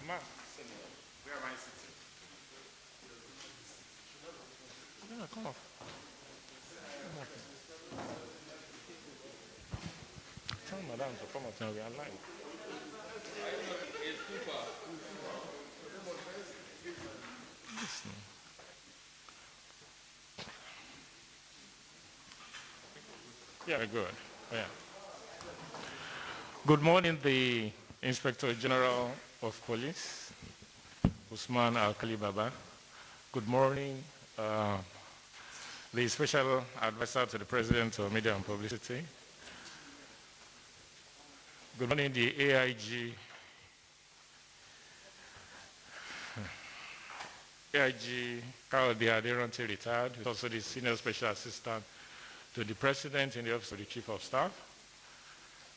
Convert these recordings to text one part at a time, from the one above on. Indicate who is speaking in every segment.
Speaker 1: Ma, where am I sitting? No, come off. Come off. Tell madam to come up now. We are live. Listen. Yeah, good. Yeah. Good morning, the Inspector General of Police, Usman Alkali Baba. Good morning, the Special Advisor to the President of Media and Publicity. Good morning, the AIG Carol Aderonte retired, who's also the Senior Special Assistant to the President in the Office of the Chief of Staff.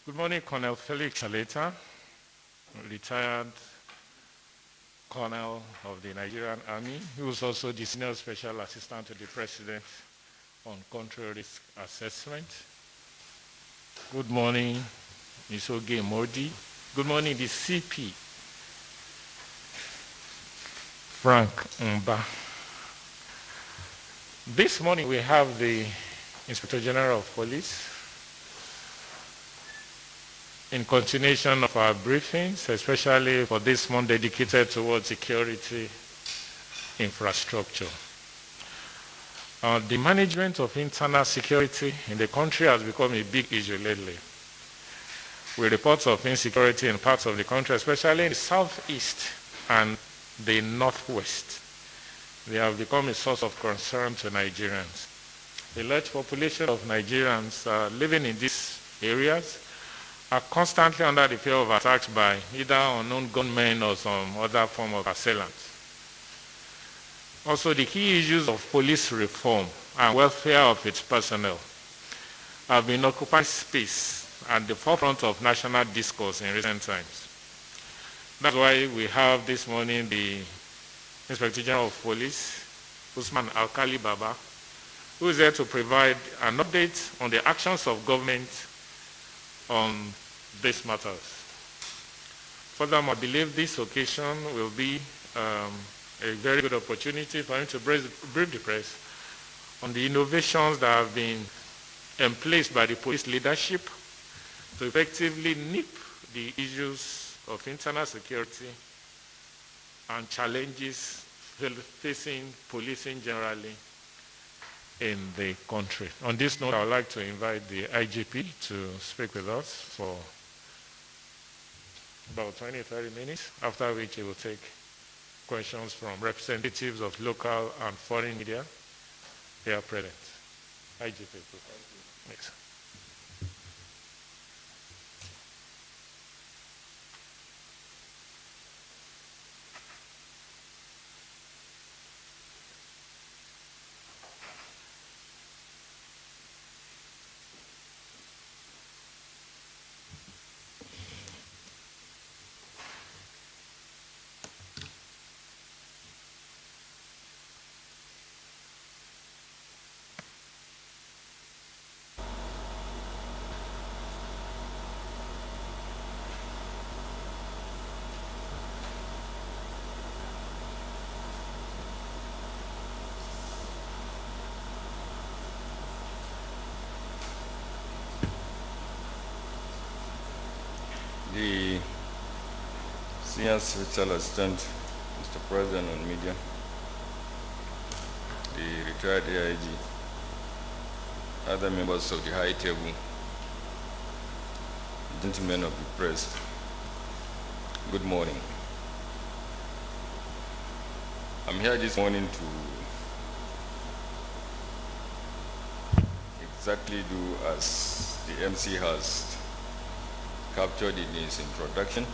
Speaker 1: Good morning, Colonel Felix Aleta, retired Colonel of the Nigerian Army, who is also the Senior Special Assistant to the President on Country Risk Assessment. Good morning, Ms. Oge Modi. Good morning, the CP, Frank Mba. This morning we have the Inspector General of Police in continuation of our briefings, especially for this month dedicated towards security infrastructure. The management of internal security in the country has become a big issue lately, with reports of insecurity in parts of the country, especially in the southeast and the northwest. They have become a source of concern to Nigerians. The large population of Nigerians living in these areas are constantly under the fear of attacks by either unknown gunmen or some other form of assailants. Also, the key issues of police reform and welfare of its personnel have been occupying space at the forefront of national discourse in recent times. That's why we have this morning the Inspector General of Police, Usman Alkali Baba, who is there to provide an update on the actions of government on these matters. Furthermore, I believe this occasion will be a very good opportunity for him to brief the press on the innovations that have been emplaced by the police leadership to effectively nip the issues of internal security and challenges facing policing generally in the country. On this note, I would like to invite the IGP to speak with us for about 20-30 minutes, after which he will take questions from representatives of local and foreign media here present. IGP, please. Thanks.
Speaker 2: The Senior Special Assistant, Mr. President on Media, the retired AIG, other members of the high table, gentlemen of the press, good morning. I'm here this morning to exactly do as the MC has captured in his introduction,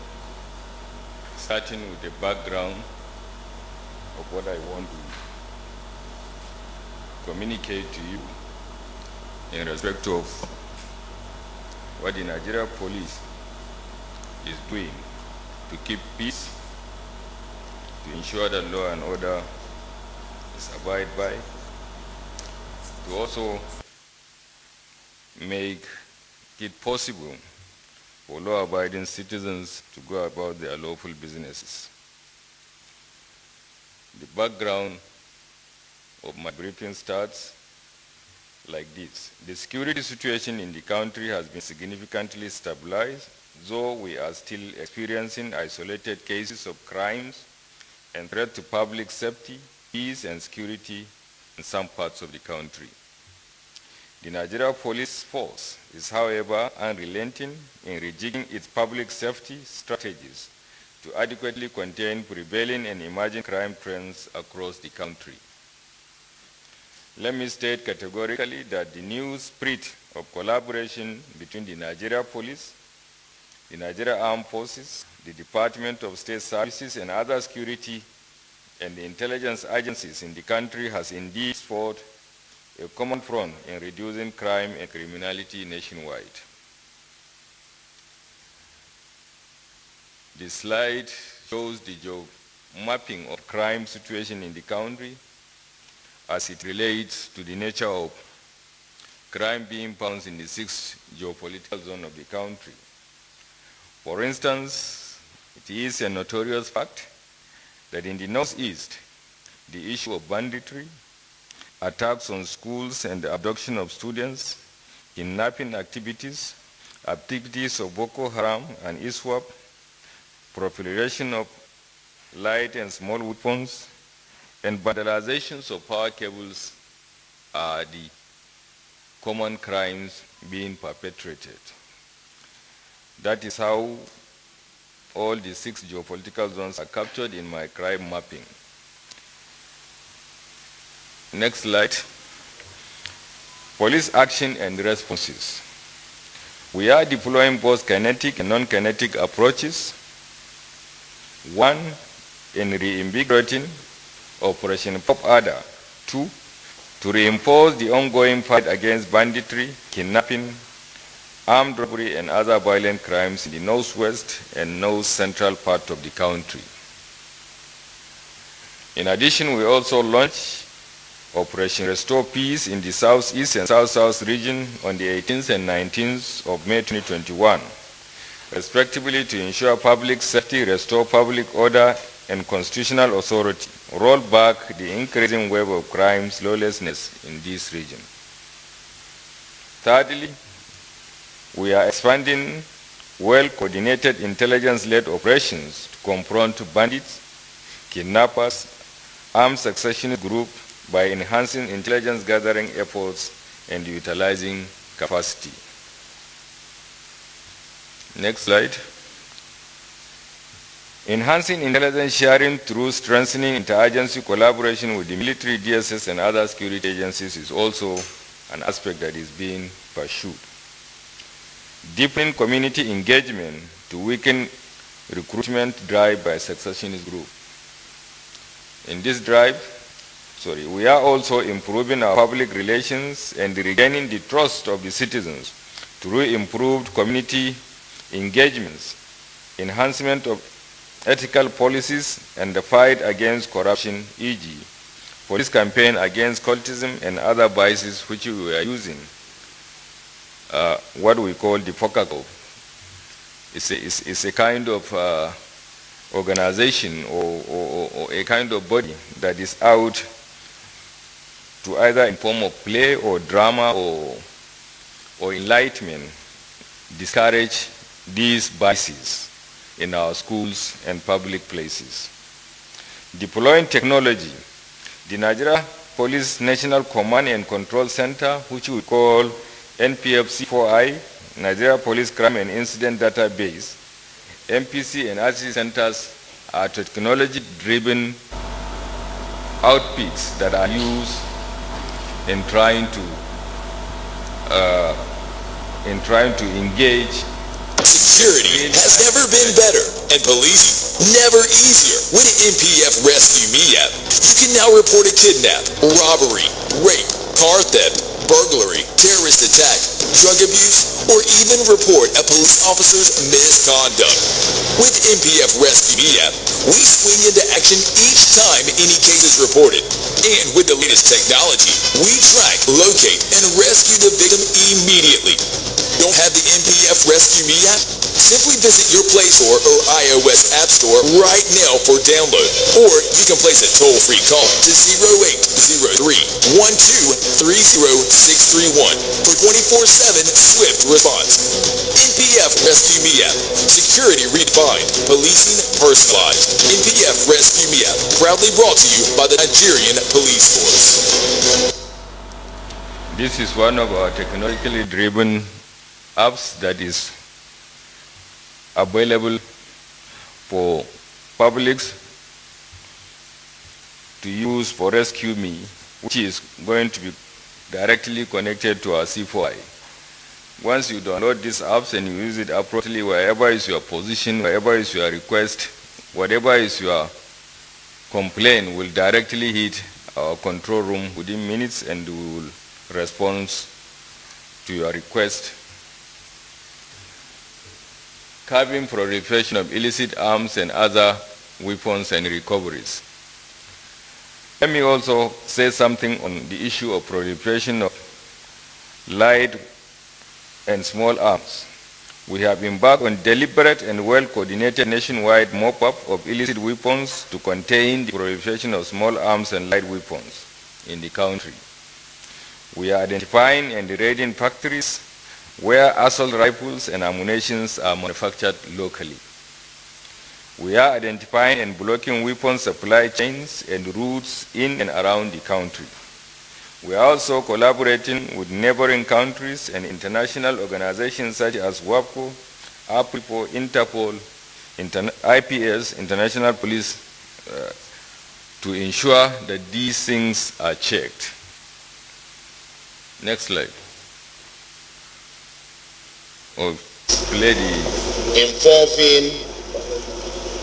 Speaker 2: starting with the background of what I want to communicate to you in respect of what the Nigeria Police is doing to keep peace, to ensure that law and order is abided by, to also make it possible for law-abiding citizens to go about their lawful businesses. The background of my briefing starts like this. The security situation in the country has been significantly stabilized, though we are still experiencing isolated cases of crimes and threat to public safety, peace, and security in some parts of the country. The Nigeria Police Force is, however, unrelenting in rejigging its public safety strategies to adequately contain prevailing and emerging crime trends across the country. Let me state categorically that the new spirit of collaboration between the Nigeria Police, the Nigeria Armed Forces, the Department of State Services, and other security and the intelligence agencies in the country has indeed fought a common front in reducing crime and criminality nationwide. The slide shows the mapping of crime situation in the country as it relates to the nature of crime being found in the 6 geopolitical zones of the country. For instance, it is a notorious fact that in the Northeast, the issue of banditry, attacks on schools and the abduction of students, kidnapping activities of Boko Haram and ISWAP, proliferation of light and small weapons, and vandalizations of power cables are the common crimes being perpetrated. That is how all the 6 geopolitical zones are captured in my crime mapping. Next slide. Police action and responses. We are deploying both kinetic and non-kinetic approaches. One, in reinvigorating Operation Pop Adder. 2, to reinforce the ongoing fight against banditry, kidnapping, armed robbery, and other violent crimes in the northwest and north central part of the country. In addition, we also launched Operation Restore Peace in the southeast and south-south region on the 18th and 19th of May 2021, respectively, to ensure public safety, restore public order and constitutional authority, roll back the increasing wave of crimes, lawlessness in this region. Thirdly, we are expanding well-coordinated intelligence-led operations to confront bandits, kidnappers, armed secessionist groups by enhancing intelligence gathering efforts and utilizing capacity. Next slide. Enhancing intelligence sharing through strengthening interagency collaboration with the military, DSS, and other security agencies is also an aspect that is being pursued. Deepening community engagement to weaken recruitment drive by secessionist group. In this drive, we are also improving our public relations and regaining the trust of the citizens through improved community engagements, enhancement of ethical policies, and the fight against corruption, e.g., police campaign against cultism and other vices which we are using what we call the focal group. It's a kind of organization or a kind of body that is out to either in form of play or drama or enlightenment discourage these vices in our schools and public places. Deploying technology. The Nigeria Police National Command and Control Center, which we call NPFC4I, Nigeria Police Crime and Incident Database, MPC and RC centers are technology-driven outfits that are used in trying to engage.
Speaker 3: Security has never been better, and policing never easier. With MPF Rescue Me app, you can now report a kidnap, robbery, rape, car theft, burglary, terrorist attack, drug abuse, or even report a police officer's misconduct. With MPF Rescue Me app, we swing into action each time any case is reported. And with the latest technology, we track, locate, and rescue the victim immediately. Don't have the MPF Rescue Me app? Simply visit your Play Store or iOS App Store right now for download. Or you can place a toll-free call to 0803-1230-631 for 24/7 swift response. NPF Rescue Me app. Security redefined. Policing personalized. NPF Rescue Me app. Proudly brought to you by the Nigerian Police Force.
Speaker 2: This is one of our technologically driven apps that is available for publics to use for Rescue Me, which is going to be directly connected to our C4I. Once you download these apps and you use it appropriately, wherever is your position, wherever is your request, whatever is your complaint will directly hit our control room within minutes, and we will respond to your request. Curbing proliferation of illicit arms and other weapons and recoveries. Let me also say something on the issue of proliferation of light and small arms. We have embarked on deliberate and well-coordinated nationwide mop-up of illicit weapons to contain the proliferation of small arms and light weapons in the country. We are identifying and raiding factories where assault rifles and ammunition are manufactured locally. We are identifying and blocking weapons supply chains and routes in and around the country. We are also collaborating with neighboring countries and international organizations such as WAPCO, APRIPO, Interpol, IPS, International Police, to ensure that these things are checked. Next slide. Oh, play the...
Speaker 4: Involving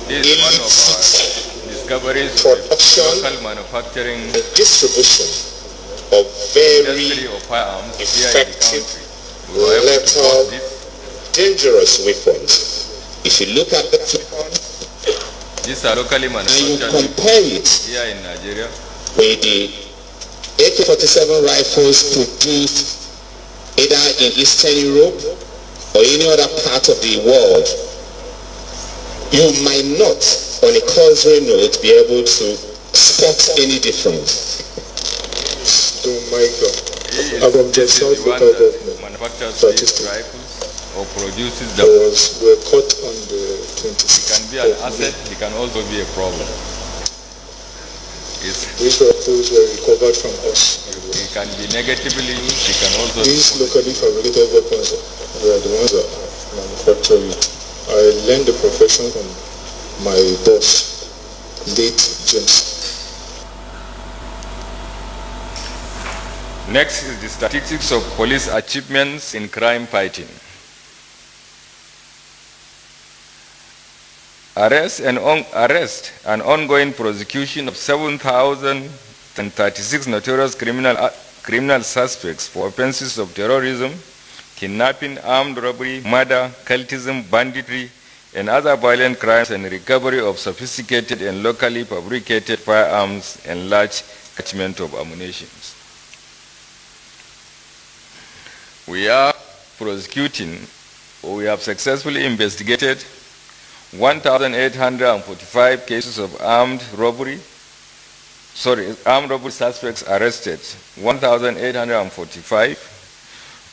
Speaker 2: This is one of our discoveries
Speaker 4: production,
Speaker 2: of local manufacturing
Speaker 4: and distribution of very
Speaker 2: industry of firearms here in the
Speaker 4: effective,
Speaker 2: country. We were able to
Speaker 4: lethal,
Speaker 2: bought this.
Speaker 4: dangerous weapons. If you look at the weapon
Speaker 2: These are locally
Speaker 4: and you
Speaker 2: manufactured
Speaker 4: compare it
Speaker 2: here in Nigeria.
Speaker 4: with the AK-47 rifles produced either in Eastern Europe or any other part of the world, you might not, on a cursory note, be able to spot any difference.
Speaker 5: Oh my God.
Speaker 2: This
Speaker 5: This
Speaker 2: is the one that manufactures these rifles or produces them.
Speaker 5: We're caught on the
Speaker 2: It
Speaker 5: 26th.
Speaker 2: can be an asset, it can also be a problem.
Speaker 5: These rifles were recovered from us.
Speaker 2: It can be negatively used, it can also
Speaker 5: These locally fabricated weapons were the ones that manufacture it. I learned the profession from my boss, late James.
Speaker 2: Next is the statistics of police achievements in crime fighting. Arrest and ongoing prosecution of 7,036 notorious criminal suspects for offenses of terrorism, kidnapping, armed robbery, murder, cultism, banditry, and other violent crimes, and recovery of sophisticated and locally fabricated firearms and large catchment of ammunition. We are prosecuting, or we have successfully investigated 1,845 cases of armed robbery suspects arrested, 1,845.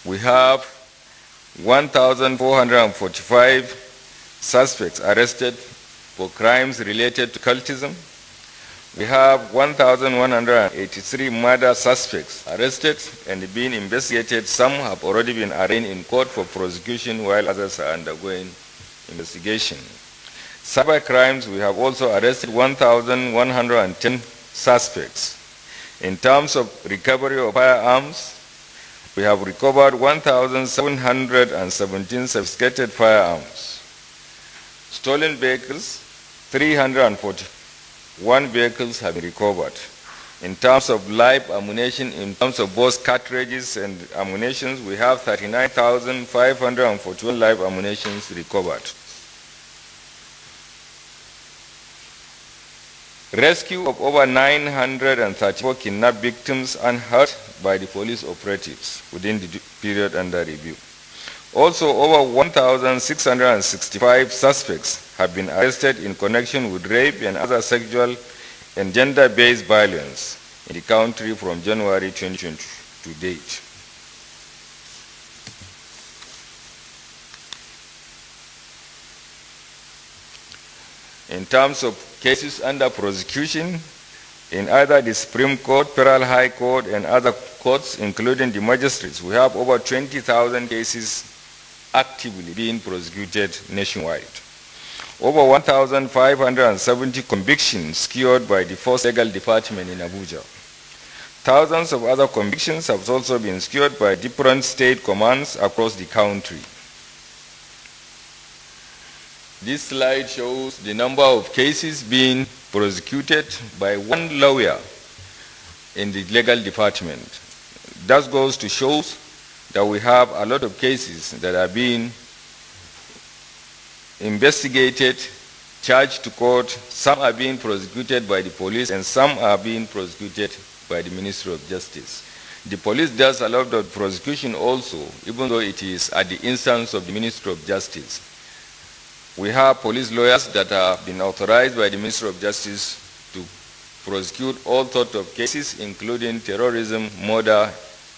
Speaker 2: We have 1,445 suspects arrested for crimes related to cultism. We have 1,183 murder suspects arrested and being investigated. Some have already been arraigned in court for prosecution, while others are undergoing investigation. Cyber crimes, we have also arrested 1,110 suspects. In terms of recovery of firearms, we have recovered 1,717 sophisticated firearms. Stolen vehicles, 341 vehicles have been recovered. In terms of live ammunition, in terms of both cartridges and ammunition, we have 39,541 live ammunition recovered. Rescue of over 934 kidnapped victims unhurt by the police operatives within the period under review. Also, over 1,665 suspects have been arrested in connection with rape and other sexual and gender-based violence in the country from January 2020 to date. In terms of cases under prosecution, in either the Supreme Court, Federal High Court, and other courts, including the magistrates, we have over 20,000 cases actively being prosecuted nationwide. Over 1,570 convictions secured by the Force Legal Department in Abuja. Thousands of other convictions have also been secured by different state commands across the country. This slide shows the number of cases being prosecuted by one lawyer in the legal department. That goes to show that we have a lot of cases that are being investigated, charged to court. Some are being prosecuted by the police and some are being prosecuted by the Ministry of Justice. The police does a lot of prosecution also, even though it is at the instance of the Ministry of Justice. We have police lawyers that have been authorized by the Ministry of Justice to prosecute all sorts of cases, including terrorism, murder,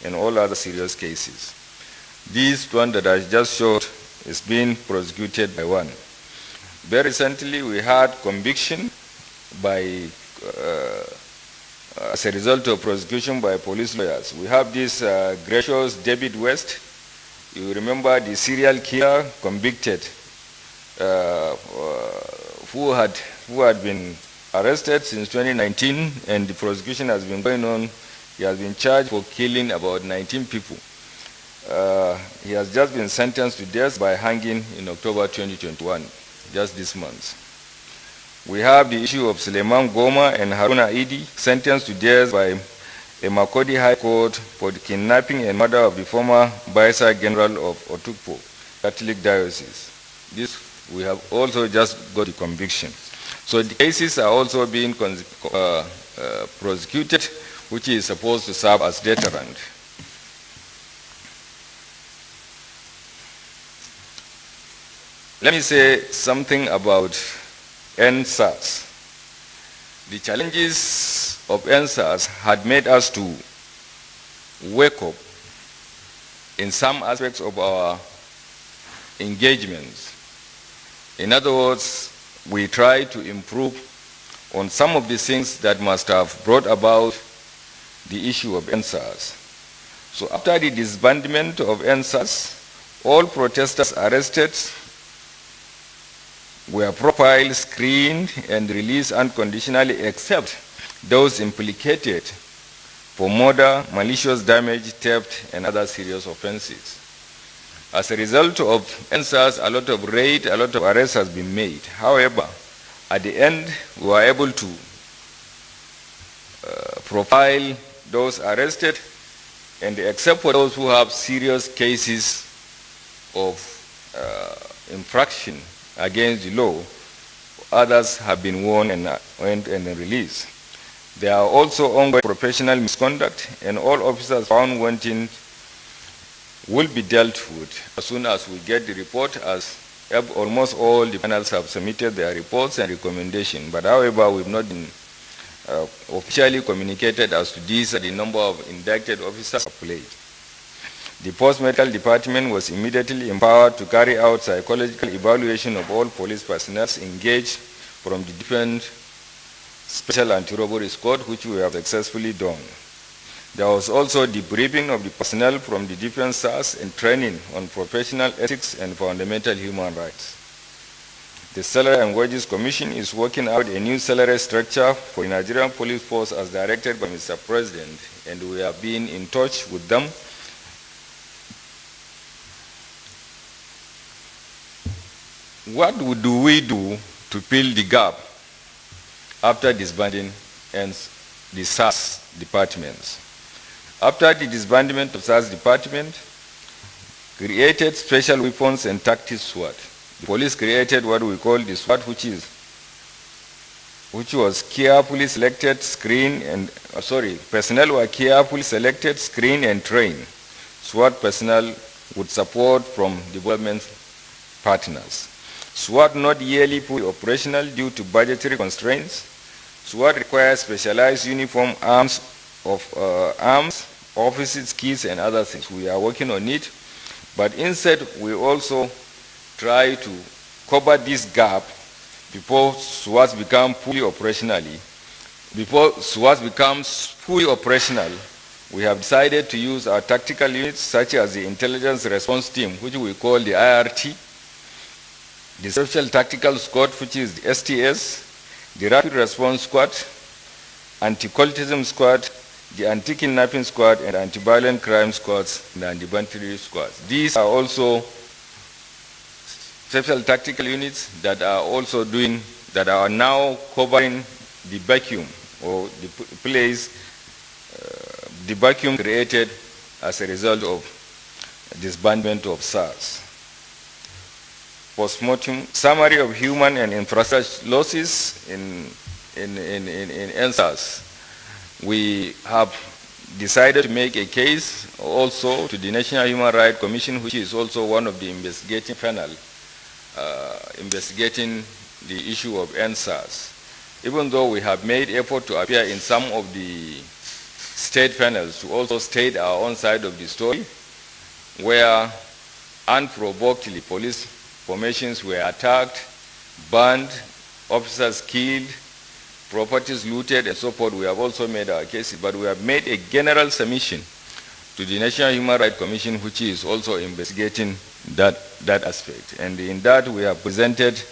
Speaker 2: and all other serious cases. This one that I just showed is being prosecuted by one. Very recently, we had conviction by, as a result of prosecution by police lawyers. We have this gracious David West. You remember the serial killer convicted who had been arrested since 2019, and the prosecution has been going on. He has been charged for killing about 19 people. He has just been sentenced to death by hanging in October 2021, just this month. We have the issue of Suleiman Goma and Haruna Idi, sentenced to death by a Makodi High Court for the kidnapping and murder of the former Vice General of Otukpo Catholic Diocese. This we have also just got the conviction. So the cases are also being prosecuted, which is supposed to serve as deterrent. Let me say something about EndSARS. The challenges of EndSARS had made us to wake up in some aspects of our engagements. In other words, we try to improve on some of the things that must have brought about the issue of EndSARS. So after the disbandment of EndSARS, all protesters arrested were profiled, screened, and released unconditionally, except those implicated for murder, malicious damage, theft, and other serious offenses. As a result of EndSARS, a lot of raid, a lot of arrests has been made. However, at the end, we were able to profile those arrested, and except for those who have serious cases of infraction against the law, others have been warned and released. There are also ongoing professional misconduct, and all officers found wanting will be dealt with as soon as we get the report, as almost all the panels have submitted their reports and recommendations. But however, we've not been officially communicated as to these the number of indicted officers played. The post-medical department was immediately empowered to carry out psychological evaluation of all police personnel engaged from the different special anti-robbery squad, which we have successfully done. There was also debriefing of the personnel from the different SARS and training on professional ethics and fundamental human rights. The Salary and Wages Commission is working out a new salary structure for the Nigerian Police Force as directed by Mr. President, and we have been in touch with them. What do we do to fill the gap after disbanding the SARS departments? After the disbandment of SARS department, created special weapons and tactics SWAT. The police created what we call the SWAT, which was carefully selected, screened, and personnel were carefully selected, screened, and trained. SWAT personnel with support from development partners. SWAT not yearly fully operational due to budgetary constraints. SWAT requires specialized uniform, arms, offices, keys, and other things. We are working on it, but instead we also try to cover this gap before SWAT becomes fully operational. Before SWAT becomes fully operational, we have decided to use our tactical units such as the Intelligence Response Team, which we call the IRT, the Special Tactical Squad, which is the STS, the Rapid Response Squad, Anti-Cultism Squad, the Anti-Kidnapping Squad, and Anti-Violent Crime Squads, and the Anti-Banditry Squads. These are also special tactical units that are also now covering the vacuum or the place, the vacuum created as a result of disbandment of SARS. Postmortem summary of human and infrastructure losses in EndSARS. We have decided to make a case also to the National Human Rights Commission, which is also one of the investigating panel investigating the issue of EndSARS. Even though we have made effort to appear in some of the state panels to also state our own side of the story, where unprovokedly police formations were attacked, burned, officers killed, properties looted, and so forth. We have also made our cases, but we have made a general submission to the National Human Rights Commission, which is also investigating that aspect. And in that, we have presented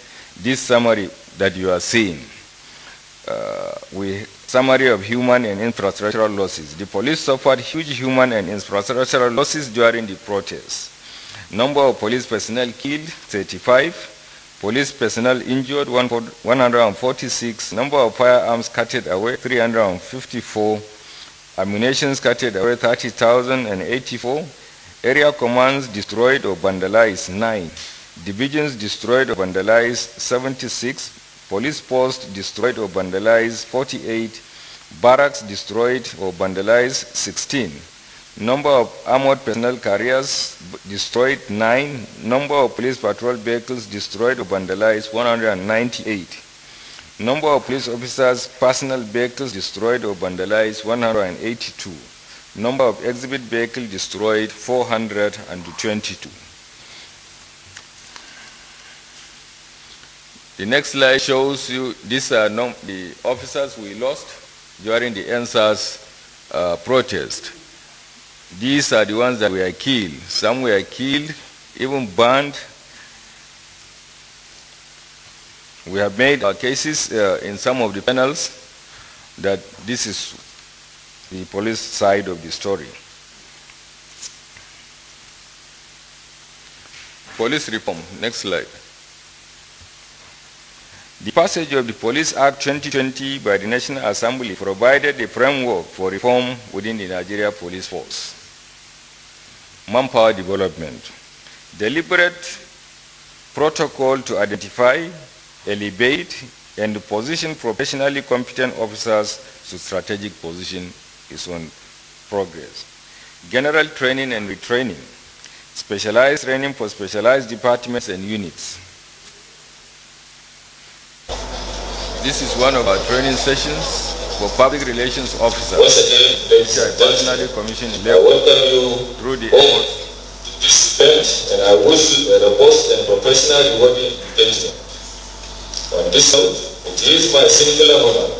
Speaker 2: this summary that you are seeing. Summary of human and infrastructural losses. The police suffered huge human and infrastructural losses during the protests. Number of police personnel killed, 35. Police personnel injured, 146. Number of firearms carted away, 354. Ammunition carted away, 30,084. Area commands destroyed or vandalized, 9. Divisions destroyed or vandalized, 76. Police posts destroyed or vandalized, 48. Barracks destroyed or vandalized, 16. Number of armored personnel carriers destroyed, 9. Number of police patrol vehicles destroyed or vandalized, 198. Number of police officers' personal vehicles destroyed or vandalized, 182. Number of exhibit vehicles destroyed, 422. The next slide shows you these are the officers we lost during the EndSARS protest. These are the ones that were killed. Some were killed, even burned. We have made our cases in some of the panels that this is the police side of the story. Police reform, next slide. The passage of the Police Act 2020 by the National Assembly provided a framework for reform within the Nigeria Police Force. Manpower development. Deliberate protocol to identify, elevate, and position professionally competent officers to strategic position is on progress. General training and retraining. Specialized training for specialized departments and units. This is one of our training sessions for public relations officers, which I personally commissioned through the efforts.
Speaker 6: And I wish you the most and professional rewarding intention. On this note, it is my singular honor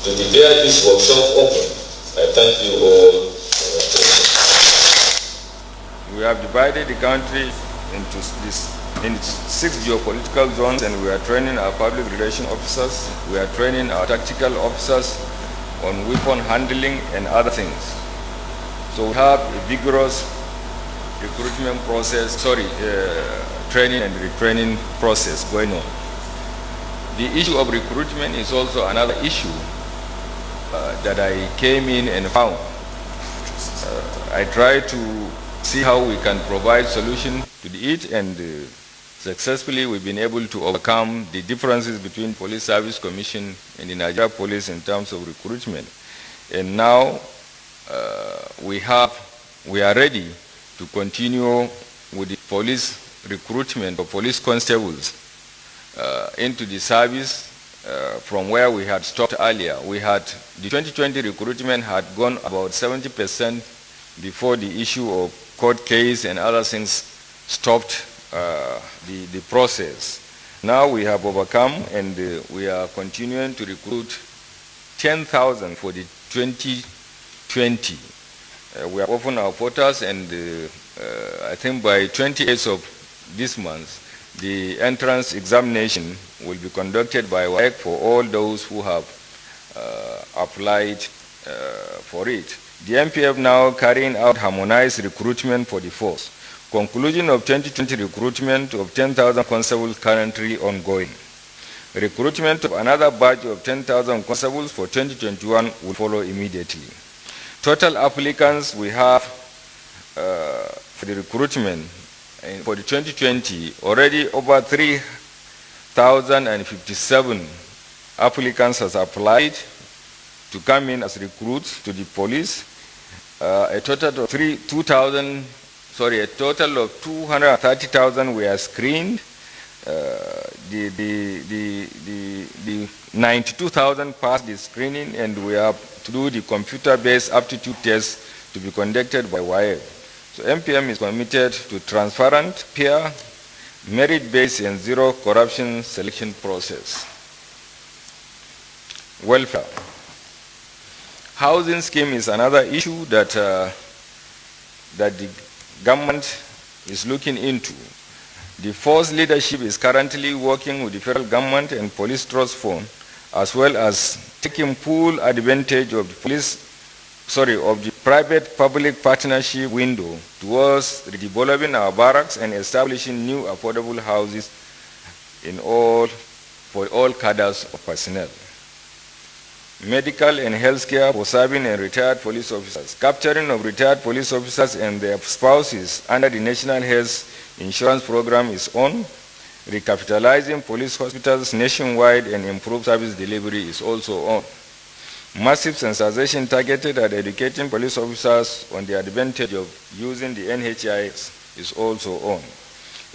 Speaker 6: to declare this workshop open. I thank you all for your attention.
Speaker 2: We have divided the country into in 6 geopolitical zones, and we are training our public relations officers. We are training our tactical officers on weapon handling and other things. So we have a vigorous recruitment process, training and retraining process going on. The issue of recruitment is also another issue that I came in and found. I tried to see how we can provide solution to it, and successfully we've been able to overcome the differences between Police Service Commission and the Nigeria Police in terms of recruitment. And now we are ready to to continue with the police recruitment of police constables into the service from where we had stopped earlier. The 2020 recruitment had gone about 70% before the issue of court case and other things stopped the process. Now we have overcome, and we are continuing to recruit 10,000 for the 2020. We have opened our portals, and I think by 28th of this month, the entrance examination will be conducted by WAEC for all those who have applied for it. The MPF now carrying out harmonized recruitment for the force. Conclusion of 2020 recruitment of 10,000 constables currently ongoing. Recruitment of another batch of 10,000 constables for 2021 will follow immediately. Total applicants we have for the recruitment for the 2020, already over 3,057 applicants has applied to come in as recruits to the police. A total of 230,000 were screened. The 92,000 passed the screening, and we have to do the computer-based aptitude test to be conducted by WAEC. So MPM is committed to transparent, fair, merit-based, and zero corruption selection process. Welfare. Housing scheme is another issue that the government is looking into. The force leadership is currently working with the federal government and police trust fund, as well as taking full advantage of the private-public partnership window towards developing our barracks and establishing new affordable houses for all cadres of personnel. Medical and health care for serving and retired police officers. Capturing of retired police officers and their spouses under the National Health Insurance Program is on. Recapitalizing police hospitals nationwide and improved service delivery is also on. Massive sensitization targeted at educating police officers on the advantage of using the NHIS is also on.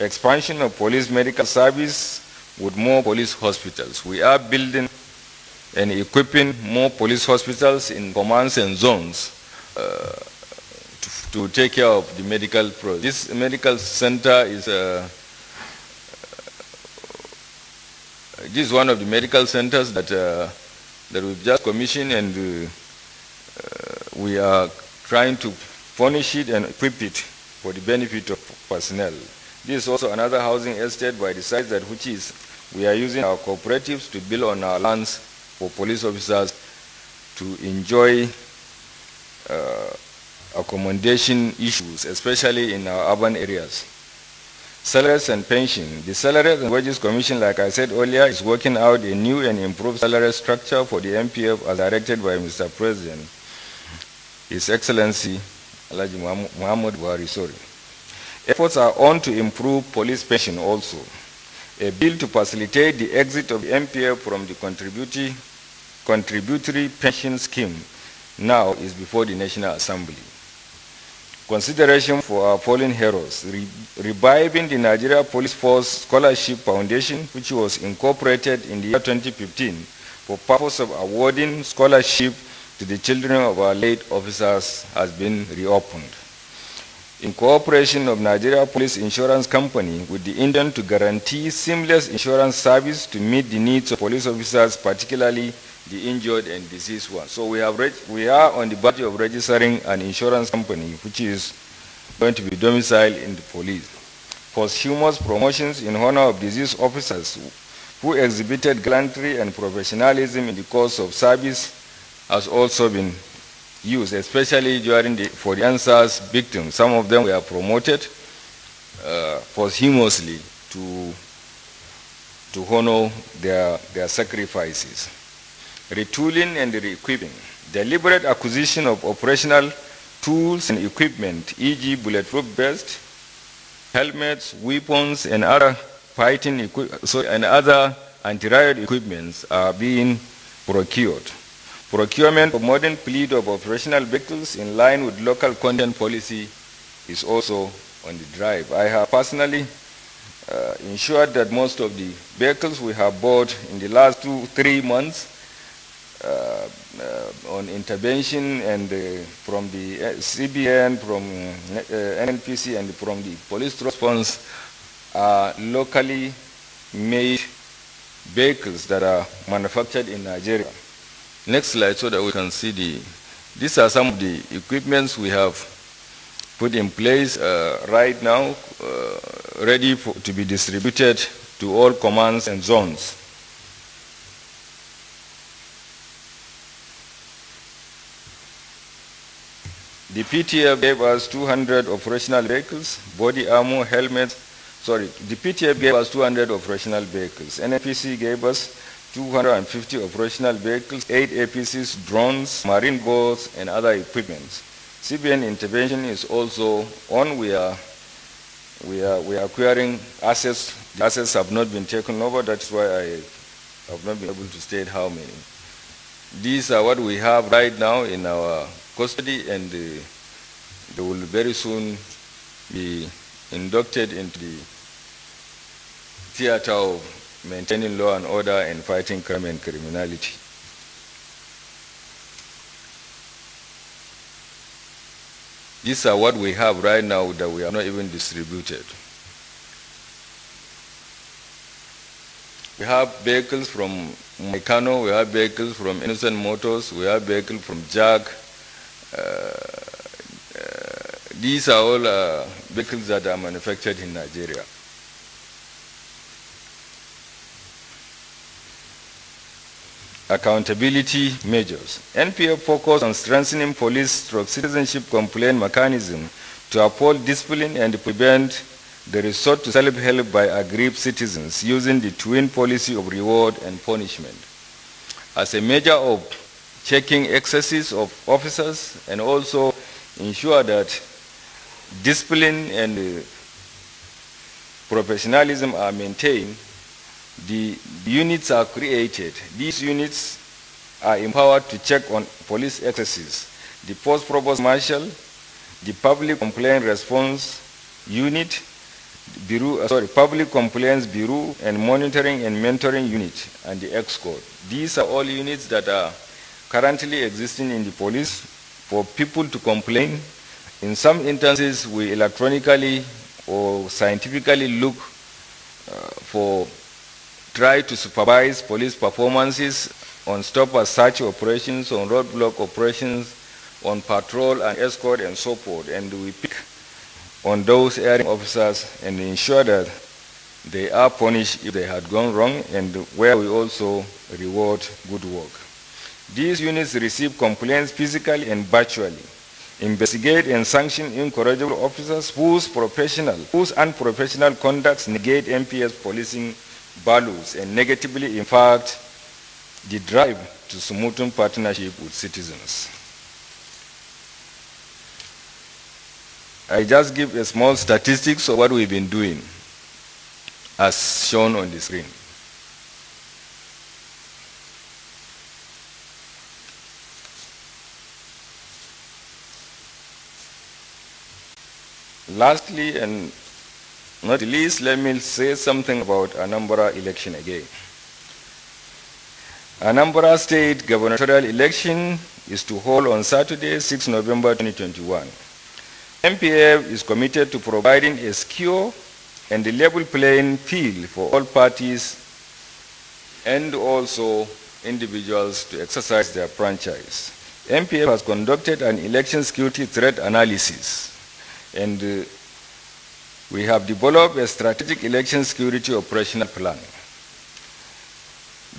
Speaker 2: Expansion of police medical service with more police hospitals. We are building and equipping more police hospitals in commands and zones to take care of the medical process. This medical center is this is one of the medical centers that we've just commissioned, and we are trying to furnish it and equip it for the benefit of personnel. This is also another housing estate by the size that which is we are using our cooperatives to build on our lands for police officers to enjoy accommodation issues, especially in our urban areas. Salaries and pension. The Salaries and Wages Commission, like I said earlier, is working out a new and improved salary structure for the MPF as directed by Mr. President, His Excellency Alhaji Muhammad Buhari. Efforts are on to improve police pension also. A bill to facilitate the exit of the MPF from the contributory pension scheme now is before the National Assembly. Consideration for our fallen heroes, reviving the Nigeria Police Force Scholarship Foundation, which was incorporated in the year 2015 for purpose of awarding scholarship to the children of our late officers, has been reopened. In cooperation of Nigeria Police Insurance Company with the intent to guarantee seamless insurance service to meet the needs of police officers, particularly the injured and deceased ones. So we are on the verge of registering an insurance company which is going to be domiciled in the police. Posthumous promotions in honor of deceased officers who exhibited gallantry and professionalism in the course of service has also been used, especially for the EndSARS victims. Some of them were promoted posthumously to honor their sacrifices. Retooling and re-equipping. Deliberate acquisition of operational tools and equipment, e.g. bulletproof vests, helmets, weapons, and other and other anti-riot equipments are being procured. Procurement of modern fleet of operational vehicles in line with local content policy is also on the drive. I have personally ensured that most of the vehicles we have bought in the last 2-3 months on intervention and from the CBN, from NNPC, and from the police response are locally made vehicles that are manufactured in Nigeria. Next slide so that we can see these are some of the equipments we have put in place right now, ready to be distributed to all commands and zones. The PTF gave us 200 operational vehicles, body armor, helmets. The PTF gave us 200 operational vehicles. NNPC gave us 250 operational vehicles, 8 APCs, drones, marine boats, and other equipment. CBN intervention is also on. We are acquiring assets. The assets have not been taken over. That's why I have not been able to state how many. These are what we have right now in our custody, and they will very soon be inducted into the theater of maintaining law and order and fighting crime and criminality. These are what we have right now that we have not even distributed. We have vehicles from Meccano, we have vehicles from Innocent Motors, we have vehicles from JAG. These are all vehicles that are manufactured in Nigeria. Accountability measures. NPF focused on strengthening police/citizenship complaint mechanism to uphold discipline and prevent the resort to self-help by aggrieved citizens using the twin policy of reward and punishment. As a measure of checking excesses of officers and also ensure that discipline and professionalism are maintained, the units are created. These units are empowered to check on police excesses. The Post-Provost Marshal, the Public Complaint Response Unit, Public Complaints Bureau, and Monitoring and Mentoring Unit, and the X-Code. These are all units that are currently existing in the police for people to complain. In some instances, we electronically or scientifically look try to supervise police performances on stop and search operations, on roadblock operations, on patrol and escort and so forth. And we pick on those erring officers and ensure that they are punished if they had gone wrong, and where we also reward good work. These units receive complaints physically and virtually, investigate and sanction incorrigible officers whose unprofessional conducts negate MPS policing values and negatively impact the drive to smooth partnership with citizens. I just give a small statistics of what we've been doing, as shown on the screen. Lastly, and not least, let me say something about Anambra election again. Anambra State gubernatorial election is to hold on Saturday, 6 November 2021. MPF is committed to providing a secure and a level playing field for all parties and also individuals to exercise their franchise. MPF has conducted an election security threat analysis, and we have developed a strategic election security operational plan.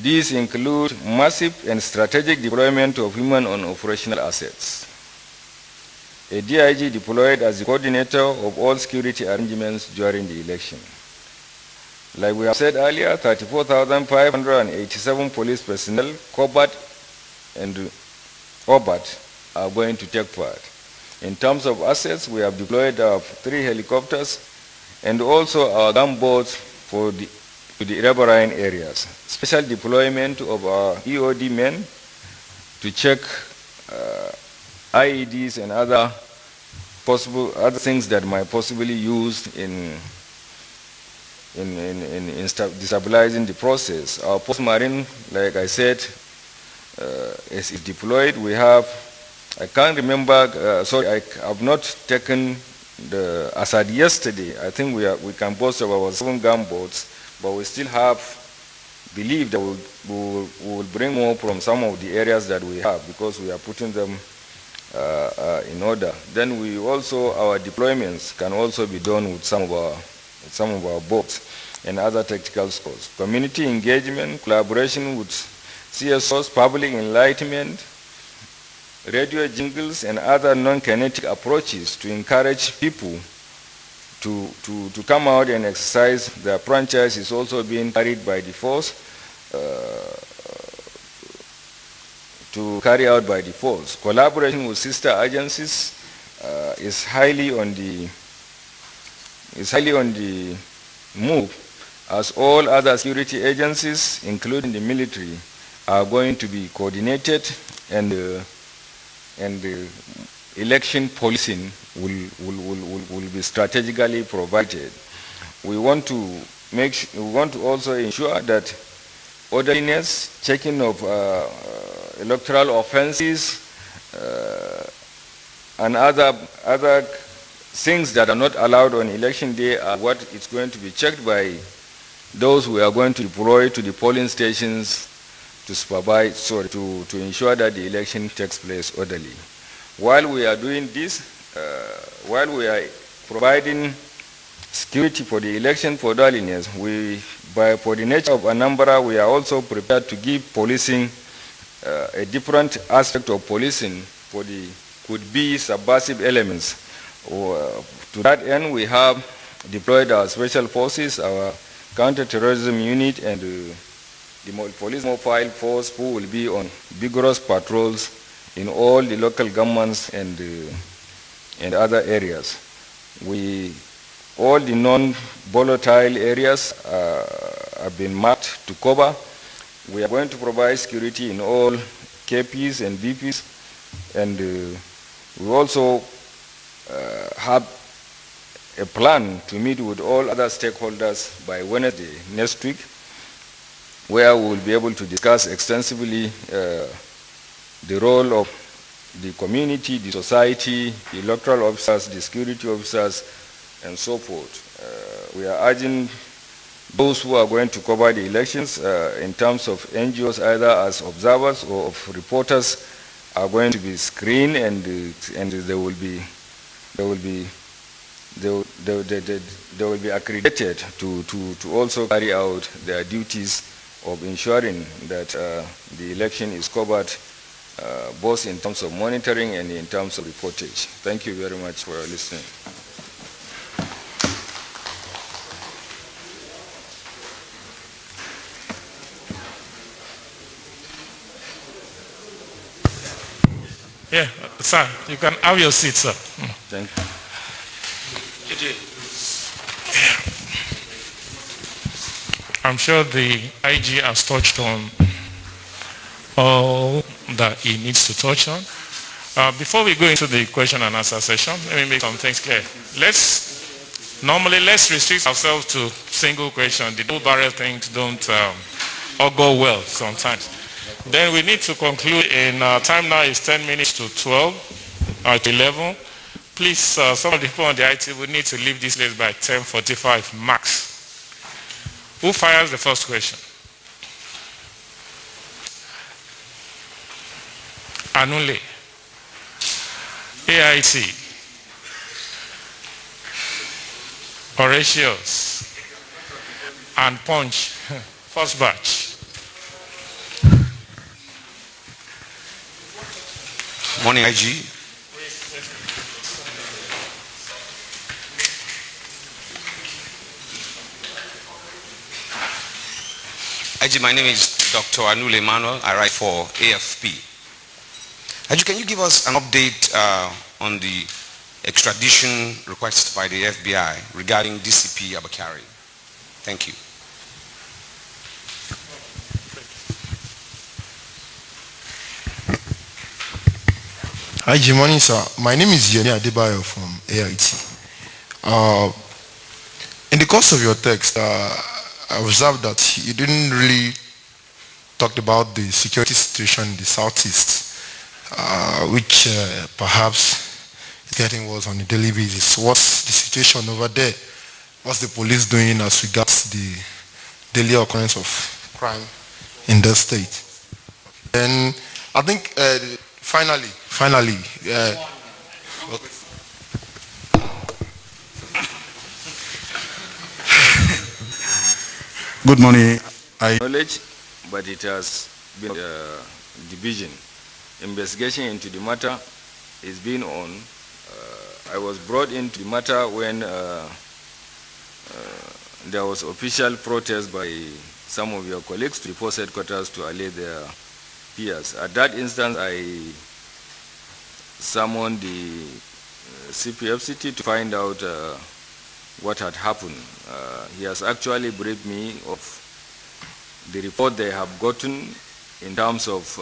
Speaker 2: These include massive and strategic deployment of human and operational assets, a DIG deployed as the coordinator of all security arrangements during the election. Like we have said earlier, 34,587 police personnel, COBAT and OBAT, are going to take part. In terms of assets, we have deployed 3 helicopters and also our gunboats to the riverine areas. Special deployment of our EOD men to check IEDs and other other things that might possibly used in destabilizing the process. Our post-marine, like I said, is deployed. We have, I can't remember, sorry, I have not taken as at yesterday, I think we can boast of our 7 gunboats, but we still believe that we will bring more from some of the areas that we have, because we are putting them in order. Then our deployments can also be done with some of our boats and other tactical scores. Community engagement, collaboration with CSOs, public enlightenment, radio jingles, and other non-kinetic approaches to encourage people to come out and exercise their franchise is also being carried by the force, to carry out by the force. Collaboration with sister agencies is highly on the move, as all other security agencies, including the military, are going to be coordinated, and election policing will be strategically provided. We want to also ensure that orderliness, checking of electoral offenses, and other things that are not allowed on election day are what is going to be checked by those who are going to deploy to the polling stations to supervise, to ensure that the election takes place orderly. While we are doing this, while we are providing security for the election for orderliness, for the nature of Anambra, we are also prepared to give policing a different aspect of policing for the could-be subversive elements. To that end, we have deployed our special forces, our counter-terrorism unit, and the police mobile force, who will be on vigorous patrols in all the local governments and other areas. All the non-volatile areas have been marked to cover. We are going to provide security in all KPs and VPs, and we also have a plan to meet with all other stakeholders by Wednesday next week, where we will be able to discuss extensively the role of the community, the society, the electoral officers, the security officers, and so forth. We are urging those who are going to cover the elections in terms of NGOs, either as observers or of reporters, are going to be screened, and they will be accredited to also carry out their duties of ensuring that the election is covered both in terms of monitoring and in terms of reportage. Thank you very much for listening.
Speaker 1: Yeah, sir, you can have your seat, sir.
Speaker 2: Thank you.
Speaker 1: I'm sure the IG has touched on all that he needs to touch on. Before we go into the question and answer session, let me make some things clear. Normally let's restrict ourselves to single question. The double barrel things don't all go well sometimes. Then we need to conclude in time now is 10 minutes to 12 or to 11. Please, some of the people on the IT will need to leave this place by 10:45 max. Who fires the first question? Anule. AIT. Horatius. And Punch. First batch.
Speaker 7: Morning, IG. IG, my name is Dr. Anule Emmanuel. I write for AFP. IG, can you give us an update on the extradition request by the FBI regarding DCP Abakari? Thank you.
Speaker 5: Hi, good morning, sir. My name is Yoni Adebayo from AIT. In the course of your text, I observed that you didn't really talk about the security situation in the southeast, which perhaps is getting worse on a daily basis. What's the situation over there? What's the police doing as regards the daily occurrence of crime in the state? And I think finally,
Speaker 8: good morning.
Speaker 2: Knowledge, but it has been division. Investigation into the matter is being on. I was brought into the matter when there was official protest by some of your colleagues to the post headquarters to allay their fears. At that instance, I summoned the CPFCT to find out what had happened. He has actually briefed me of the report they have gotten in terms of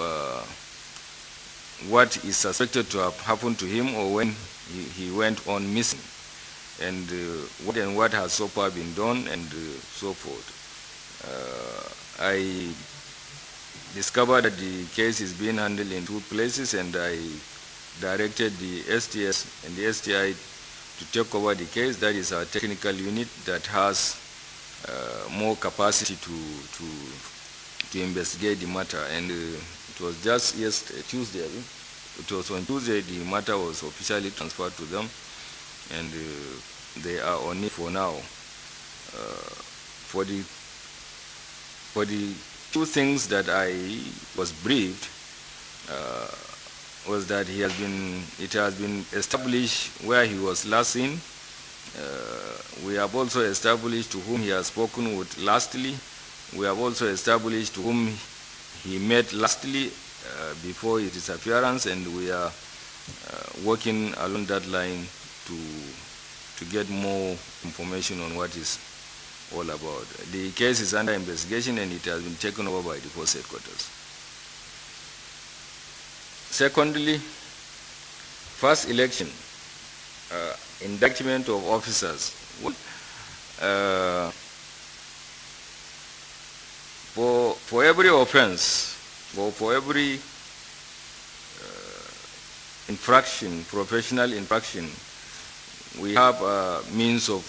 Speaker 2: what is suspected to have happened to him or when he went on missing, and what has so far been done, and so forth. I discovered that the case is being handled in 2 places, and I directed the STS and the STI to take over the case. That is our technical unit that has more capacity to investigate the matter. And it was just Tuesday. It was on Tuesday the matter was officially transferred to them, and they are on it for now. For the 2 things that I was briefed was that it has been established where he was last seen. We have also established to whom he has spoken with lastly. We have also established to whom he met lastly before his disappearance, and we are working along that line to get more information on what is all about. The case is under investigation, and it has been taken over by the post headquarters. Secondly, first election, indictment of officers. For every offense, for every infraction, professional infraction, we have a means of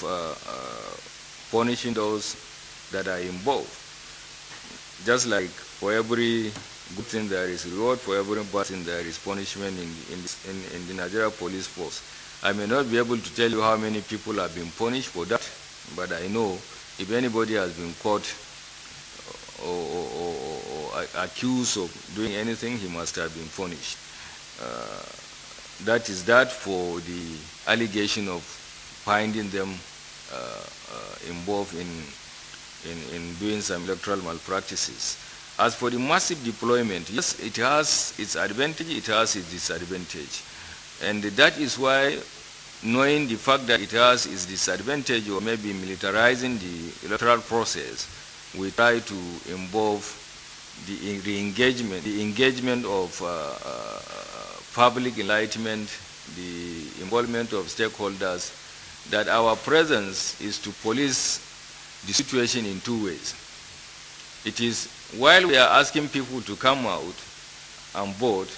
Speaker 2: punishing those that are involved. Just like for every good thing there is reward, for every bad thing there is punishment in the Nigeria police force. I may not be able to tell you how many people have been punished for that, but I know if anybody has been caught or accused of doing anything, he must have been punished. That is that for the allegation of finding them involved in doing some electoral malpractices. As for the massive deployment, yes, it has its advantage, it has its disadvantage. And that is why, knowing the fact that it has its disadvantage, or maybe militarizing the electoral process, we try to involve the engagement of public enlightenment, the involvement of stakeholders, that our presence is to police the situation in 2 ways. It is while we are asking people to come out and vote,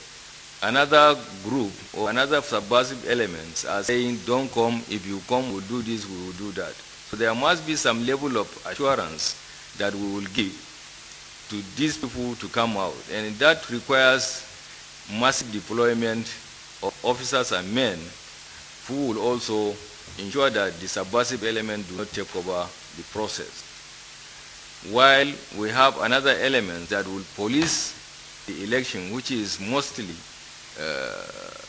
Speaker 2: another group or another subversive elements are saying, don't come, if you come, we'll do this, we will do that. So there must be some level of assurance that we will give to these people to come out, and that requires massive deployment of officers and men who will also ensure that the subversive element do not take over the process. While we have another element that will police the election, which is mostly,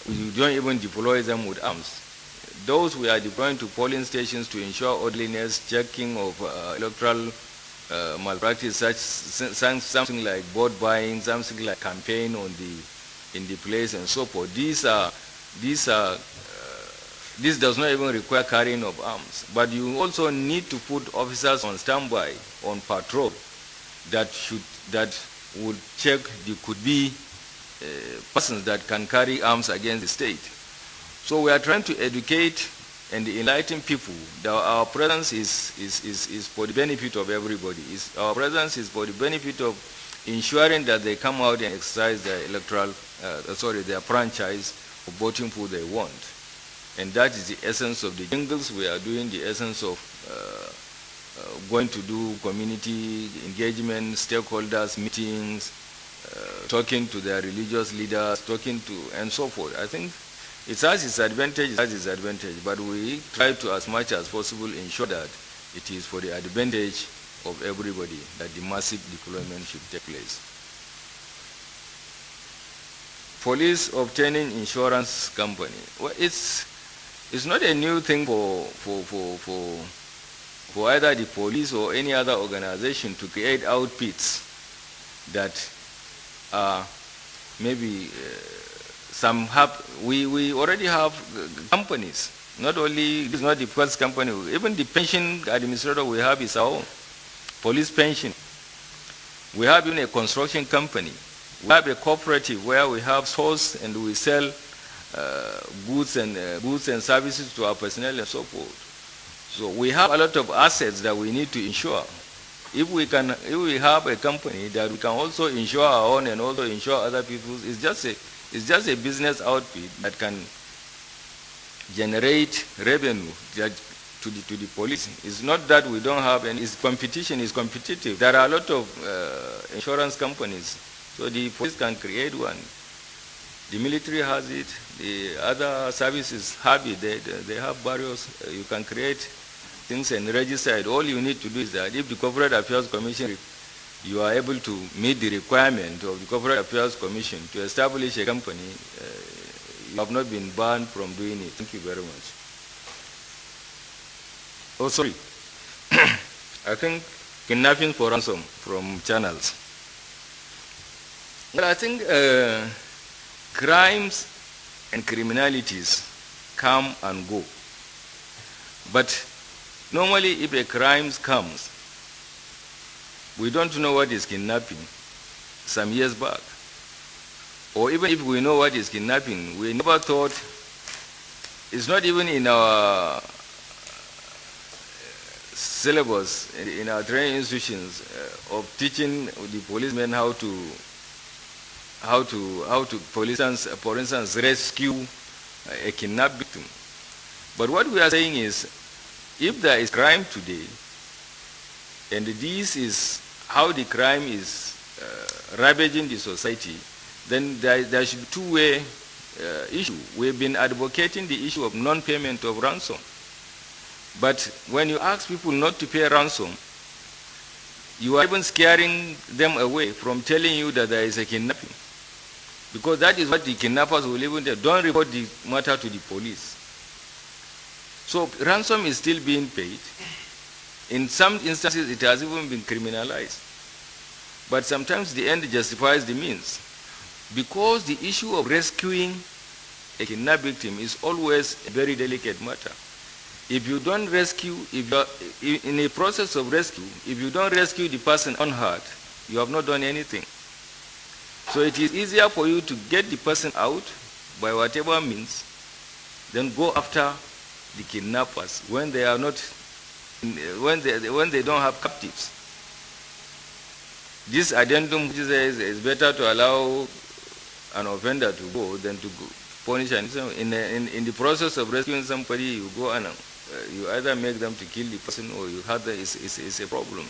Speaker 2: we don't even deploy them with arms. Those we are deploying to polling stations to ensure orderliness, checking of electoral malpractice, something like vote buying, something like campaign in the place and so forth. This does not even require carrying of arms. But you also need to put officers on standby, on patrol, that would check the could be persons that can carry arms against the state. So we are trying to educate and enlighten people that our presence is for the benefit of everybody. Our presence is for the benefit of ensuring that they come out and exercise their their franchise of voting who they want. And that is the essence of the jingles we are doing, the essence of going to do community engagement, stakeholders, meetings, talking to their religious leaders, and so forth. I think it has its advantage, but we try to, as much as possible, ensure that it is for the advantage of everybody that the massive deployment should take place. Police obtaining insurance company. Well, it's not a new thing for either the police or any other organization to create outfits that maybe some have. We already have companies. Not only, it's not the first company, even the pension administrator we have is our own. Police pension. We have even a construction company. We have a cooperative where we have stores and we sell goods and services to our personnel and so forth. So we have a lot of assets that we need to insure. If we have a company that we can also insure our own and also insure other people's, it's just a business outfit that can generate revenue to the police. It's not that we don't have, and competition is competitive. There are a lot of insurance companies, so the police can create one. The military has it, the other services have it, they have various, you can create things and register it. All you need to do is that if the Corporate Affairs Commission, you are able to meet the requirement of the Corporate Affairs Commission to establish a company, you have not been banned from doing it. Thank you very much. Oh, sorry. I think kidnapping for ransom from channels. Well, I think crimes and criminalities come and go. But normally if a crime comes, we don't know what is kidnapping some years back. Or even if we know what is kidnapping, we never thought, it's not even in our syllabus, in our training institutions of teaching the policemen how to, for instance, rescue a kidnapped victim. But what we are saying is, if there is crime today, and this is how the crime is ravaging the society, then there should be two-way issue. We've been advocating the issue of non-payment of ransom. But when you ask people not to pay ransom, you are even scaring them away from telling you that there is a kidnapping. Because that is what the kidnappers will even do. Don't report the matter to the police. So ransom is still being paid. In some instances, it has even been criminalized. But sometimes the end justifies the means. Because the issue of rescuing a kidnapped victim is always a very delicate matter. If you don't rescue, if you are in a process of rescue, if you don't rescue the person unhurt, you have not done anything. So it is easier for you to get the person out by whatever means, then go after the kidnappers when they are not, when they don't have captives. This addendum which says it's better to allow an offender to go than to punish. And in the process of rescuing somebody, you go and you either make them to kill the person or you have it's a problem.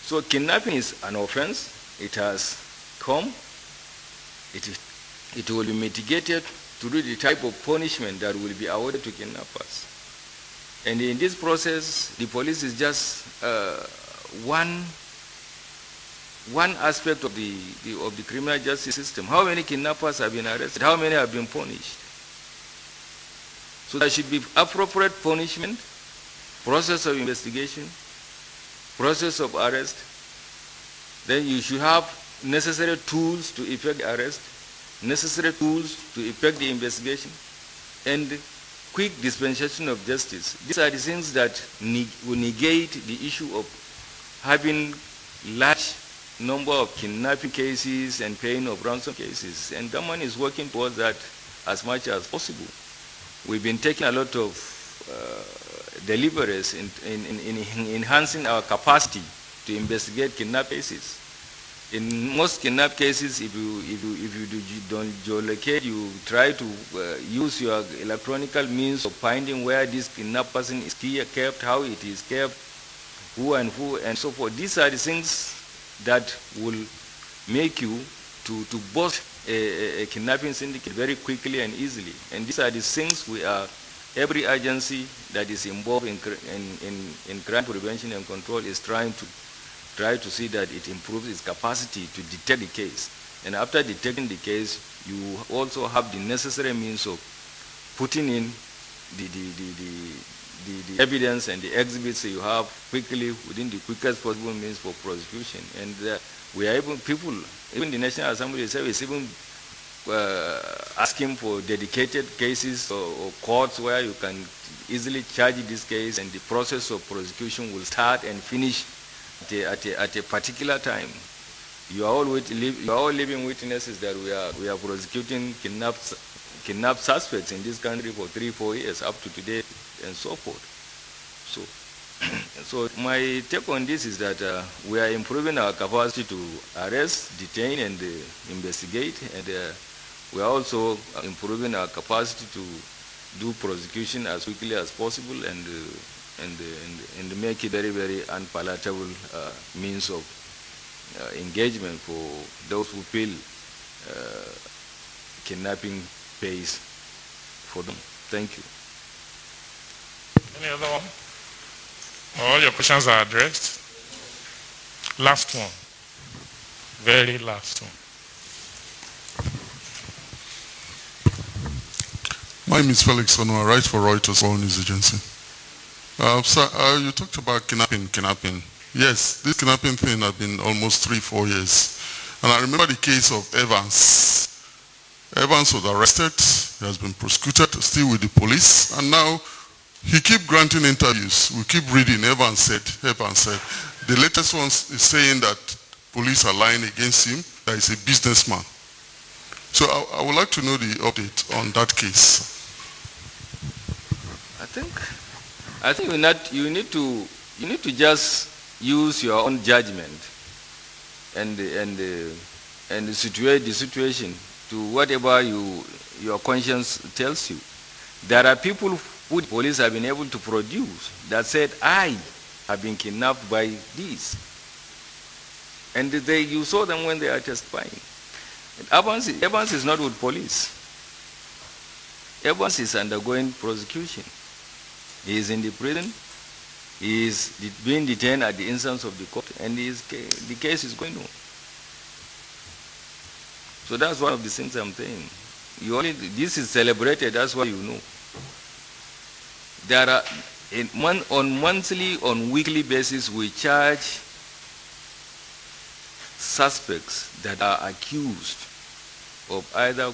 Speaker 2: So kidnapping is an offense. It has come. It will be mitigated through the type of punishment that will be awarded to kidnappers. And in this process, the police is just one aspect of the criminal justice system. How many kidnappers have been arrested? How many have been punished? So there should be appropriate punishment, process of investigation, process of arrest. Then you should have necessary tools to effect the arrest, necessary tools to effect the investigation, and quick dispensation of justice. These are the things that will negate the issue of having large number of kidnapping cases and paying of ransom cases. And government is working towards that as much as possible. We've been taking a lot of deliberate in enhancing our capacity to investigate kidnap cases. In most kidnap cases, if you don't geolocate, you try to use your electronical means of finding where this kidnapped person is kept, how it is kept, who, and so forth. These are the things that will make you to bust a kidnapping syndicate very quickly and easily. And these are the things every agency that is involved in crime prevention and control is trying to see that it improves its capacity to detect the case. And after detecting the case, you also have the necessary means of putting in the evidence and the exhibits you have quickly within the quickest possible means for prosecution. And we are even the National Assembly itself is even asking for dedicated cases or courts where you can easily charge this case, and the process of prosecution will start and finish at a particular time. You are all living witnesses that we are prosecuting kidnapped suspects in this country for 3-4 years up to today and so forth. So my take on this is that we are improving our capacity to arrest, detain, and investigate, and we are also improving our capacity to do prosecution as quickly as possible and make it very, very unpalatable means of engagement for those who feel kidnapping pays for them. Thank you.
Speaker 1: Any other one? All your questions are addressed. Last one. Very last one.
Speaker 8: My name is Felix Onu. I write for Reuters World News Agency. Sir, you talked about kidnapping. Yes, this kidnapping thing has been almost 3-4 years. And I remember the case of Evans. Evans was arrested. He has been prosecuted, still with the police. And now he keep granting interviews. We keep reading. Evans said. The latest one is saying that police are lying against him, that he's a businessman. So I would like to know the update on that case.
Speaker 2: I think you need to just use your own judgment and situate the situation to whatever your conscience tells you. There are people who the police have been able to produce that said, I have been kidnapped by this. And you saw them when they are testifying. Evans is not with police. Evans is undergoing prosecution. He is in the prison. He is being detained at the instance of the court, and the case is going on. So that's one of the things I'm saying. This is celebrated, that's why you know. There are, on monthly, on weekly basis, we charge suspects that are accused of either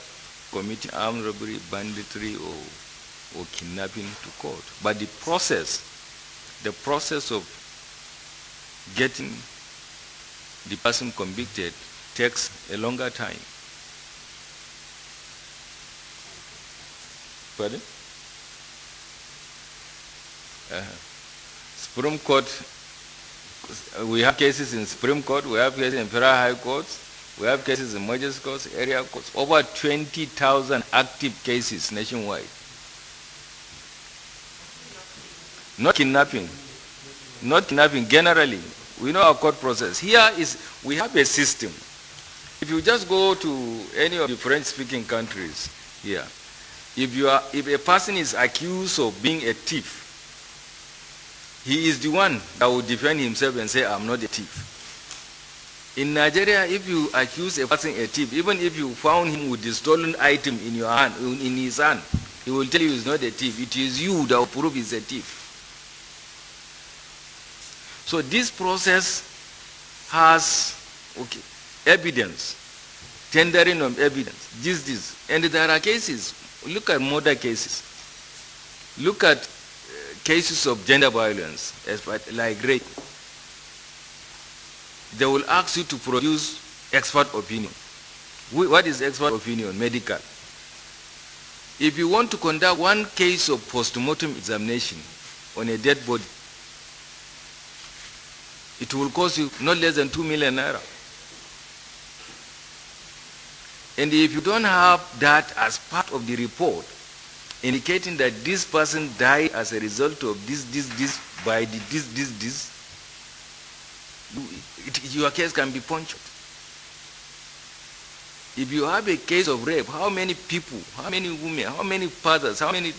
Speaker 2: committing armed robbery, banditry, or kidnapping to court. But the process of getting the person convicted takes a longer time. Pardon? Supreme Court, we have cases in Supreme Court, we have cases in Federal High Courts, we have cases in Magistrate Courts, area courts, over 20,000 active cases nationwide. Not kidnapping, generally. We know our court process. We have a system. If you just go to any of the French-speaking countries here, if a person is accused of being a thief, he is the one that will defend himself and say, I'm not a thief. In Nigeria, if you accuse a person a thief, even if you found him with the stolen item in his hand, he will tell you he's not a thief. It is you that will prove he's a thief. So this process has evidence, tendering of evidence, this. And there are cases, look at murder cases. Look at cases of gender violence, like rape. They will ask you to produce expert opinion. What is expert opinion? Medical.
Speaker 6: If you want to conduct one case of post-mortem examination on a dead body, it will cost you not less than 2 million naira. And if you don't have that as part of the report, indicating that this person died as a result of this, by the this, your case can be punctured. If you have a case of rape, how many people, how many women, how many fathers, how many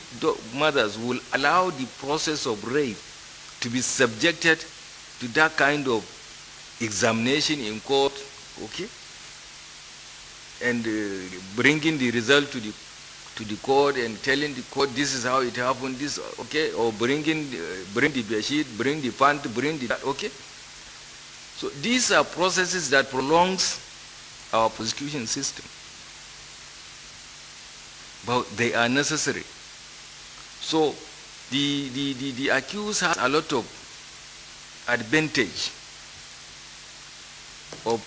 Speaker 6: mothers will allow the process of rape to be subjected to that kind of examination in court, okay? And bringing the result to the court and telling the court this is how it happened, this, okay? Or bring the bedsheet, bring the pant, bring the, okay? So these are processes that prolongs our prosecution system. But they are necessary. So the accused has a lot of advantage of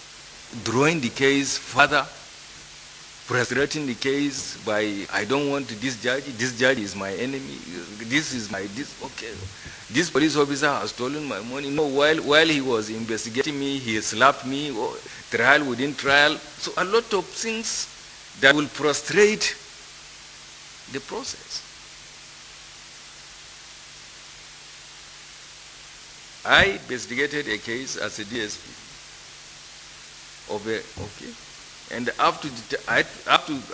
Speaker 6: drawing the case further, frustrating the case by, I don't want this judge is my enemy, okay. This police officer has stolen my money. No, while he was investigating me, he slapped me, or trial within trial. So a lot of things that will frustrate the process. I investigated a case as a DSP of a, okay, and up to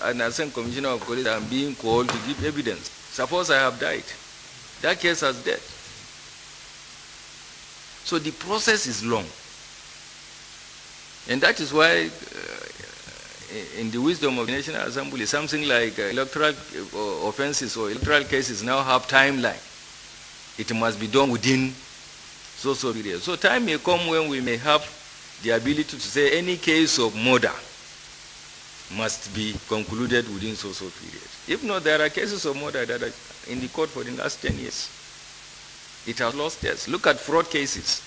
Speaker 6: an assistant commissioner of police, I'm being called to give evidence. Suppose I have died. That case has dead. So the process is long. And that is why in the wisdom of the National Assembly, something like electoral offenses or electoral cases now have timeline. It must be done within so period. So time may come when we may have the ability to say any case of murder must be concluded within so period. If not, there are cases of murder that are in the court for the last 10 years. It has lost tests. Look at fraud cases.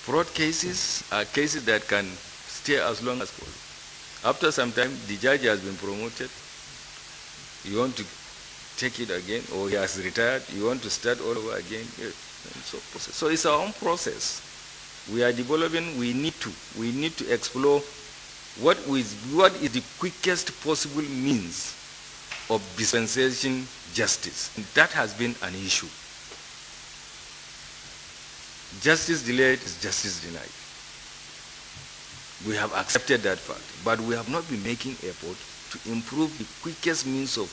Speaker 6: Fraud cases are cases that can stay as long as possible. After some time, the judge has been promoted. You want to take it again, or he has retired. You want to start all over again. Yes. And so it's our own process. We are developing. We need to explore what is the quickest possible means of dispensation justice. And that has been an issue. Justice delayed is justice denied. We have accepted that fact, but we have not been making effort to improve the quickest means of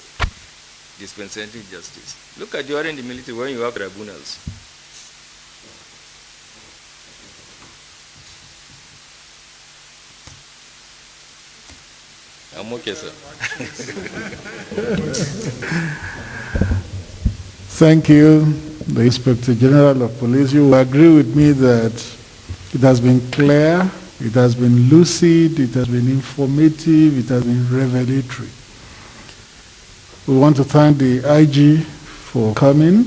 Speaker 6: dispensation justice. Look at you are in the military when you have tribunals. I'm okay, sir.
Speaker 9: Thank you, the Inspector General of Police. You agree with me that it has been clear, it has been lucid, it has been informative, it has been revelatory. We want to thank the IG for coming.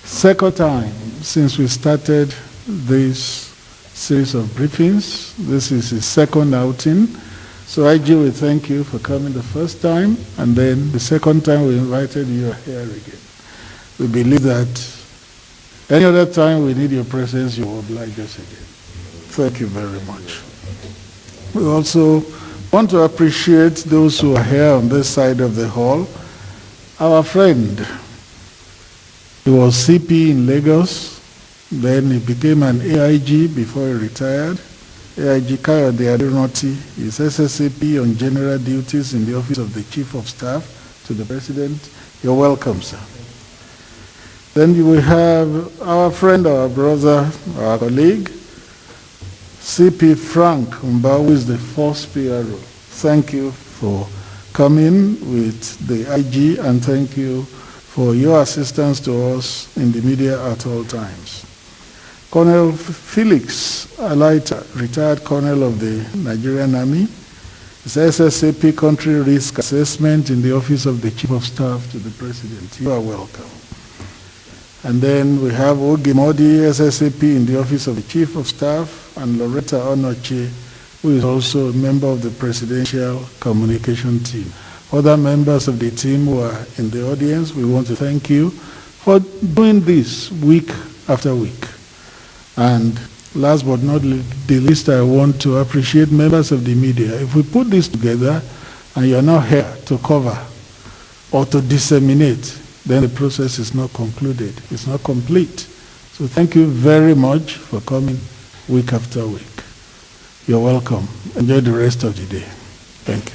Speaker 9: Second time since we started this series of briefings. This is his second outing. So IG, we thank you for coming the first time, and then the second time we invited you here again. We believe that any other time we need your presence, you will oblige us again. Thank you very much. We also want to appreciate those who are here on this side of the hall. Our friend, he was CP in Lagos, then he became an AIG before he retired. AIG Kayode Aderanti is SSAP on general duties in the office of the Chief of Staff to the President. You're welcome, sir. Then we have our friend, our brother, our colleague, CP Frank Mba, who is the first PRO. Thank you for coming with the IG, and thank you for your assistance to us in the media at all times. Colonel Felix Alaita, retired Colonel of the Nigerian Army, is SSAP Country Risk Assessment in the Office of the Chief of Staff to the President. You are welcome. And then we have Ogi Modi, SSAP in the Office of the Chief of Staff, and Loretta Onoche, who is also a member of the Presidential Communication Team. Other members of the team who are in the audience, we want to thank you for doing this week after week. And last but not the least, I want to appreciate members of the media. If we put this together and you're not here to cover or to disseminate, then the process is not concluded. It's not complete. So thank you very much for coming week after week. You're welcome. Enjoy the rest of the day. Thank you.